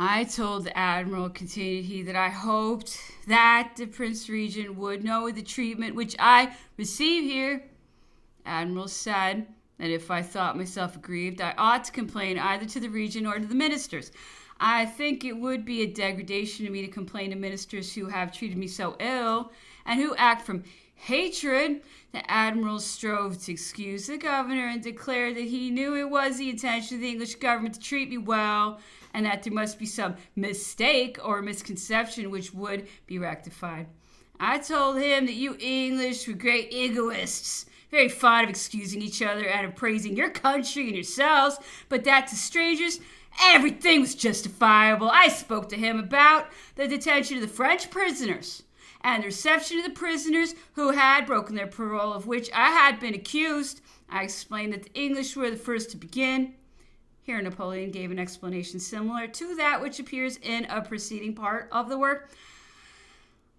I told the admiral, continued he, that I hoped that the Prince Regent would know the treatment which I receive here. Admiral said that if I thought myself aggrieved, I ought to complain either to the Regent or to the ministers. I think it would be a degradation to me to complain to ministers who have treated me so ill, and who act from hatred. The admiral strove to excuse the governor, and declared that he knew it was the intention of the English government to treat me well, and that there must be some mistake or misconception which would be rectified. I told him that you English were great egoists, very fond of excusing each other and of praising your country and yourselves, but that to strangers everything was justifiable. I spoke to him about the detention of the French prisoners and the reception of the prisoners who had broken their parole, of which I had been accused. I explained that the English were the first to begin. Here Napoleon gave an explanation similar to that which appears in a preceding part of the work.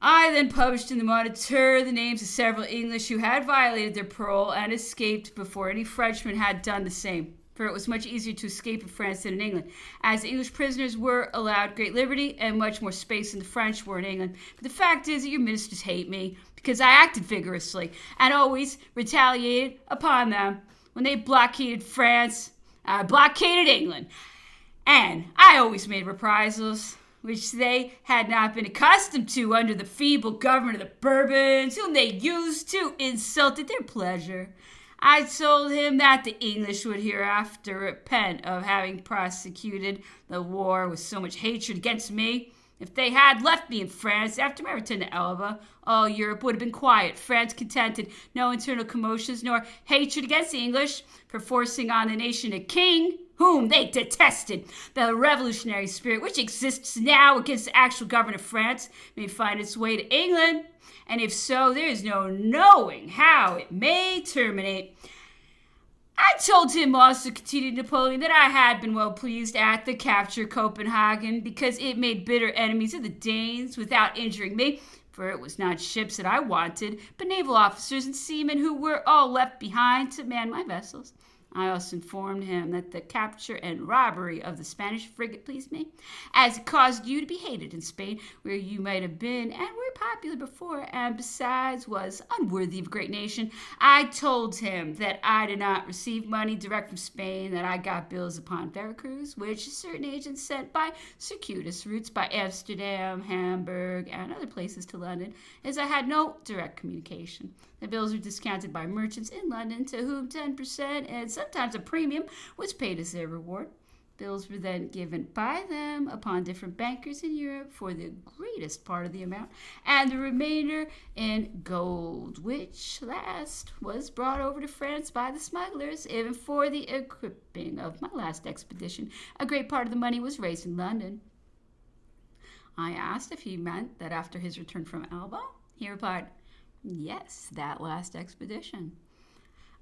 I then published in the Moniteur the names of several English who had violated their parole and escaped before any Frenchman had done the same. For it was much easier to escape in France than in England, as the English prisoners were allowed great liberty and much more space than the French were in England. But the fact is that your ministers hate me because I acted vigorously and always retaliated upon them. When they blockaded France, I blockaded England, and I always made reprisals which they had not been accustomed to under the feeble government of the Bourbons, whom they used to insult at their pleasure. I told him that the English would hereafter repent of having prosecuted the war with so much hatred against me. If they had left me in France after my return to Elba, all Europe would have been quiet, France contented, no internal commotions nor hatred against the English for forcing on the nation a king whom they detested. The revolutionary spirit which exists now against the actual government of France may find its way to England, and if so, there is no knowing how it may terminate. I told him also, continued Napoleon, that I had been well pleased at the capture of Copenhagen, because it made bitter enemies of the Danes without injuring me, for it was not ships that I wanted, but naval officers and seamen who were all left behind to man my vessels. I also informed him that the capture and robbery of the Spanish frigate pleased me, as it caused you to be hated in Spain, where you might have been and were popular before, and besides was unworthy of a great nation. I told him that I did not receive money direct from Spain, that I got bills upon Vera Cruz, which certain agents sent by circuitous routes by Amsterdam, Hamburg, and other places to London, as I had no direct communication. The bills were discounted by merchants in London, to whom 10% and sometimes a premium was paid as their reward. Bills were then given by them upon different bankers in Europe for the greatest part of the amount, and the remainder in gold, which last was brought over to France by the smugglers. Even for the equipping of my last expedition, a great part of the money was raised in London. I asked if he meant that after his return from Elba. He replied, yes, that last expedition.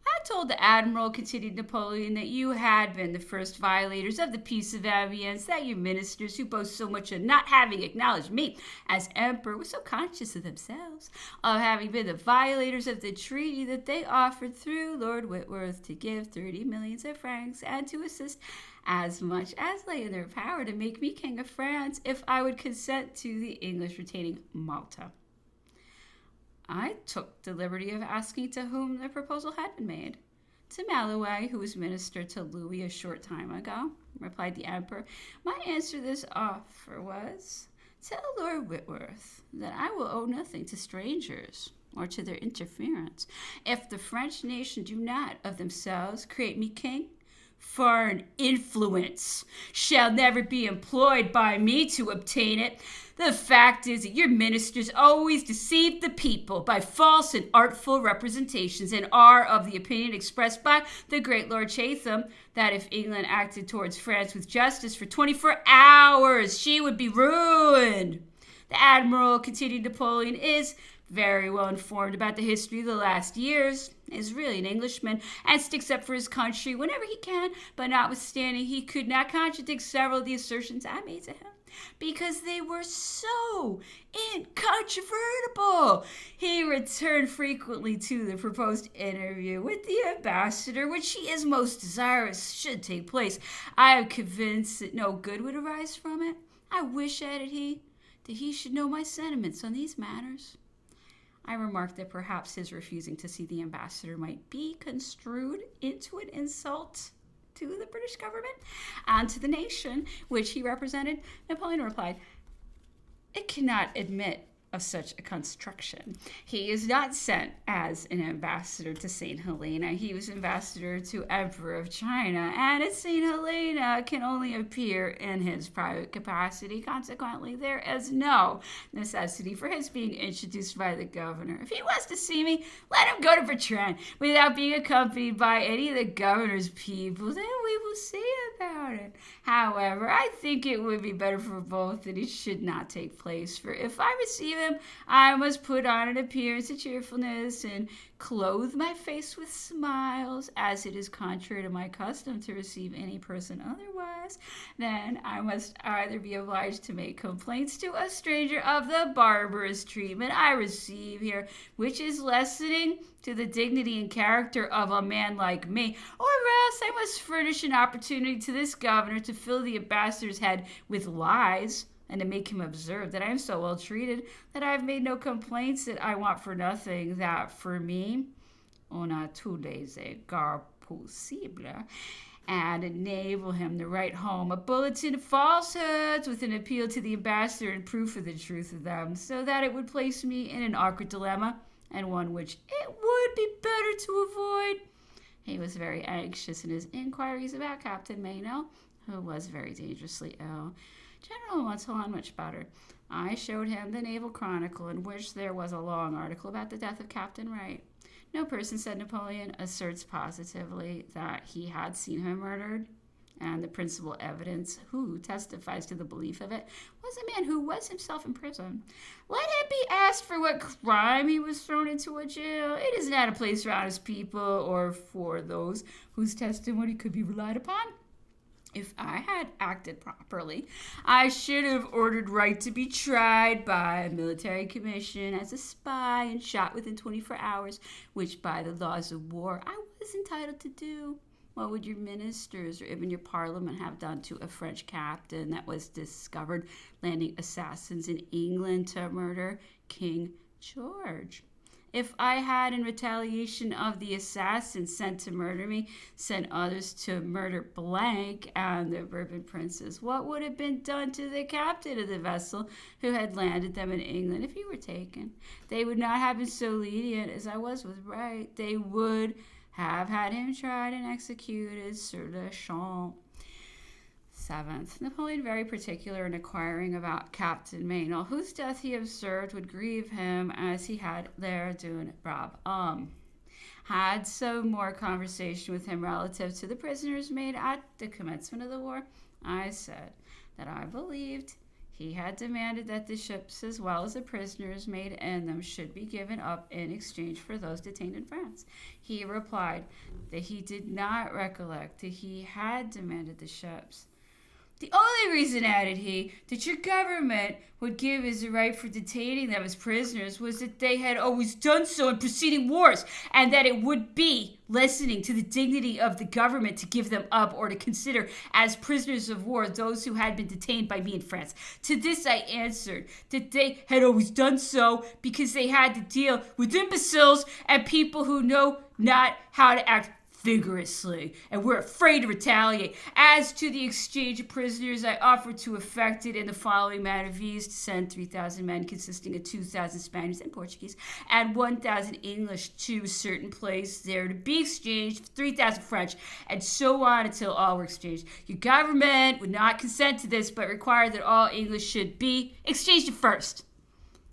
I told the admiral, continued Napoleon, that you had been the first violators of the Peace of Amiens, that your ministers, who boast so much of not having acknowledged me as emperor, were so conscious of themselves of having been the violators of the treaty that they offered through Lord Whitworth to give 30 millions of francs and to assist as much as lay in their power to make me king of France if I would consent to the English retaining Malta. I took the liberty of asking to whom the proposal had been made. To Malouet, who was minister to Louis a short time ago, replied the emperor. My answer to this offer was, tell Lord Whitworth that I will owe nothing to strangers or to their interference. If the French nation do not of themselves create me king, foreign influence shall never be employed by me to obtain it. The fact is that your ministers always deceive the people by false and artful representations, and are of the opinion expressed by the great Lord Chatham that if England acted towards France with justice for 24 hours, she would be ruined. The admiral, continued Napoleon, is very well informed about the history of the last years, is really an Englishman, and sticks up for his country whenever he can, but notwithstanding, he could not contradict several of the assertions I made to him, because they were so incontrovertible. He returned frequently to the proposed interview with the ambassador, which he is most desirous should take place. I am convinced that no good would arise from it. I wish, added he, that he should know my sentiments on these matters. I remarked that perhaps his refusing to see the ambassador might be construed into an insult to the British government and to the nation which he represented. Napoleon replied, "It cannot admit of such a construction. He is not sent as an ambassador to St. Helena. He was ambassador to Emperor of China, and at St. Helena can only appear in his private capacity. Consequently, there is no necessity for his being introduced by the governor. If he wants to see me, let him go to Bertrand without being accompanied by any of the governor's people. Then we will see about it. However, I think it would be better for both that it should not take place, for if I receive him, I must put on an appearance of cheerfulness and clothe my face with smiles, as it is contrary to my custom to receive any person otherwise. Then I must either be obliged to make complaints to a stranger of the barbarous treatment I receive here, which is lessening to the dignity and character of a man like me, or else I must furnish an opportunity to this governor to fill the ambassador's head with lies, and to make him observe that I am so well treated that I have made no complaints, that I want for nothing, that for me, on a tous les égards possible, and enable him to write home a bulletin of falsehoods with an appeal to the ambassador and proof of the truth of them, so that it would place me in an awkward dilemma, and one which it would be better to avoid." He was very anxious in his inquiries about Captain Meynell, who was very dangerously ill. General Montauban much better. I showed him the Naval Chronicle, in which there was a long article about the death of Captain Wright. No person, said Napoleon, asserts positively that he had seen him murdered, and the principal evidence who testifies to the belief of it was a man who was himself in prison. Let him be asked for what crime he was thrown into a jail. It is not a place for honest people or for those whose testimony could be relied upon. If I had acted properly, I should have ordered Wright to be tried by a military commission as a spy and shot within 24 hours, which by the laws of war I was entitled to do. What would your ministers or even your parliament have done to a French captain that was discovered landing assassins in England to murder King George? If I had, in retaliation of the assassins sent to murder me, sent others to murder Blank and the Bourbon princes, what would have been done to the captain of the vessel who had landed them in England if he were taken? They would not have been so lenient as I was with Wright. They would have had him tried and executed sur le champ. 7th, Napoleon very particular in inquiring about Captain Meynell, whose death he observed would grieve him, as he had l'air d'un brave homme. Had some more conversation with him relative to the prisoners made at the commencement of the war. I said that I believed he had demanded that the ships as well as the prisoners made in them should be given up in exchange for those detained in France. He replied that he did not recollect that he had demanded the ships. The only reason, added he, that your government would give as a right for detaining them as prisoners was that they had always done so in preceding wars, and that it would be lessening to the dignity of the government to give them up or to consider as prisoners of war those who had been detained by me in France. To this I answered that they had always done so because they had to deal with imbeciles and people who know not how to act vigorously, and were afraid to retaliate. As to the exchange of prisoners, I offered to effect it in the following manner, viz. To send 3,000 men consisting of 2,000 Spaniards and Portuguese and 1,000 English to a certain place there to be exchanged for 3,000 French, and so on until all were exchanged. Your government would not consent to this, but required that all English should be exchanged first.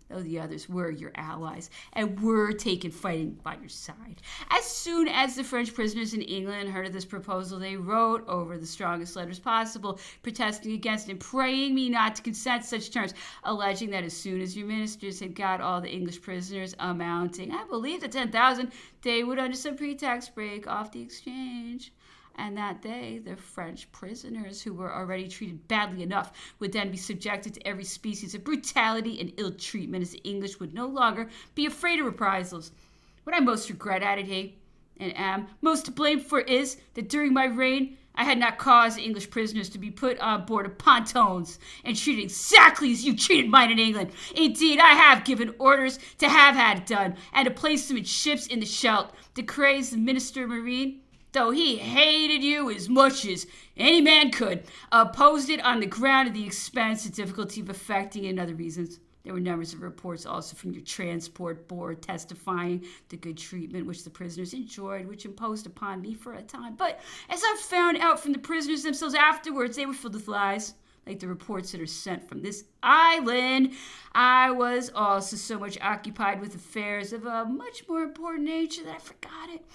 though the others were your allies and were taken fighting by your side. As soon as the French prisoners in England heard of this proposal, they wrote over the strongest letters possible, protesting against and praying me not to consent to such terms, alleging that as soon as your ministers had got all the English prisoners, amounting, I believe, to 10,000, they would, under some pretext, break off the exchange. And that they, the French prisoners, who were already treated badly enough, would then be subjected to every species of brutality and ill treatment, as the English would no longer be afraid of reprisals. What I most regret, added he, and am most to blame for, is that during my reign I had not caused the English prisoners to be put on board of pontons and treated exactly as you treated mine in England. Indeed, I have given orders to have had it done, and to place them in ships in the Scheldt. De Craye's the Minister of Marine, though he hated you as much as any man could, opposed it on the ground of the expense and difficulty of effecting it and other reasons. There were numbers of reports also from your transport board testifying the good treatment which the prisoners enjoyed, which imposed upon me for a time. But as I found out from the prisoners themselves afterwards, they were filled with lies, like the reports that are sent from this island. I was also so much occupied with affairs of a much more important nature that I forgot it.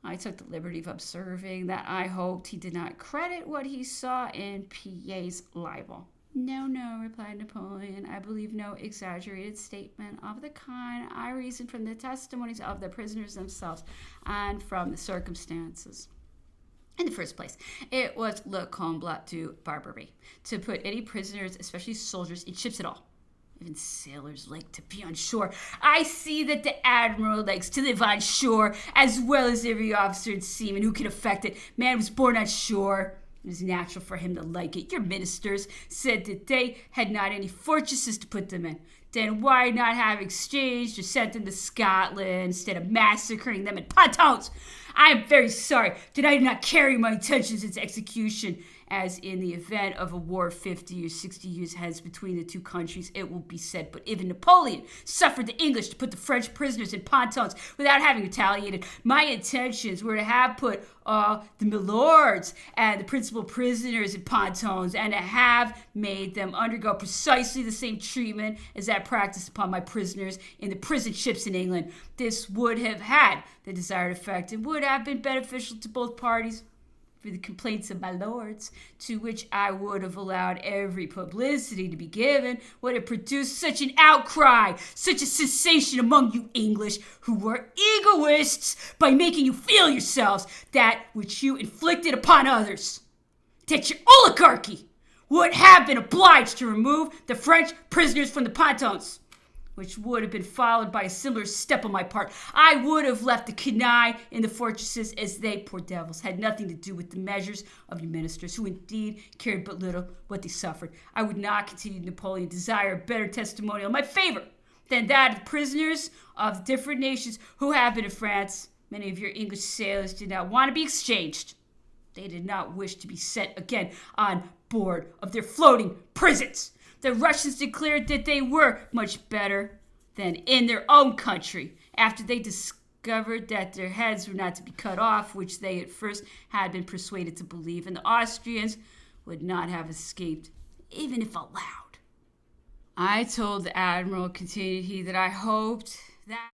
I took the liberty of observing that I hoped he did not credit what he saw in Pierre's libel. No, replied Napoleon. I believe no exaggerated statement of the kind. I reasoned from the testimonies of the prisoners themselves and from the circumstances. In the first place, it was le comble du barbarie to put any prisoners, especially soldiers, in ships at all. Even sailors like to be on shore. I see that the admiral likes to live on shore, as well as every officer and seaman who can effect it. Man was born on shore. It was natural for him to like it. Your ministers said that they had not any fortresses to put them in. Then why not have exchanged or sent them to Scotland instead of massacring them in pontons? I am very sorry that I did not carry my intentions into execution, as in the event of a war 50 or 60 years hence between the two countries, it will be said, but even Napoleon suffered the English to put the French prisoners in pontons without having retaliated. My intentions were to have put all the milords and the principal prisoners in pontons, and to have made them undergo precisely the same treatment as that practiced upon my prisoners in the prison ships in England. This would have had the desired effect and would have been beneficial to both parties. For the complaints of my lords, to which I would have allowed every publicity to be given, would have produced such an outcry, such a sensation among you English, who were egoists, by making you feel yourselves that which you inflicted upon others, that your oligarchy would have been obliged to remove the French prisoners from the pontons, which would have been followed by a similar step on my part. I would have left the canaille in the fortresses, as they, poor devils, had nothing to do with the measures of your ministers, who indeed cared but little what they suffered. I would not, continued Napoleon, desire a better testimonial in my favor than that of the prisoners of different nations who have been in France. Many of your English sailors did not want to be exchanged. They did not wish to be sent again on board of their floating prisons. The Russians declared that they were much better than in their own country after they discovered that their heads were not to be cut off, which they at first had been persuaded to believe, and the Austrians would not have escaped, even if allowed. I told the admiral, continued he, that I hoped that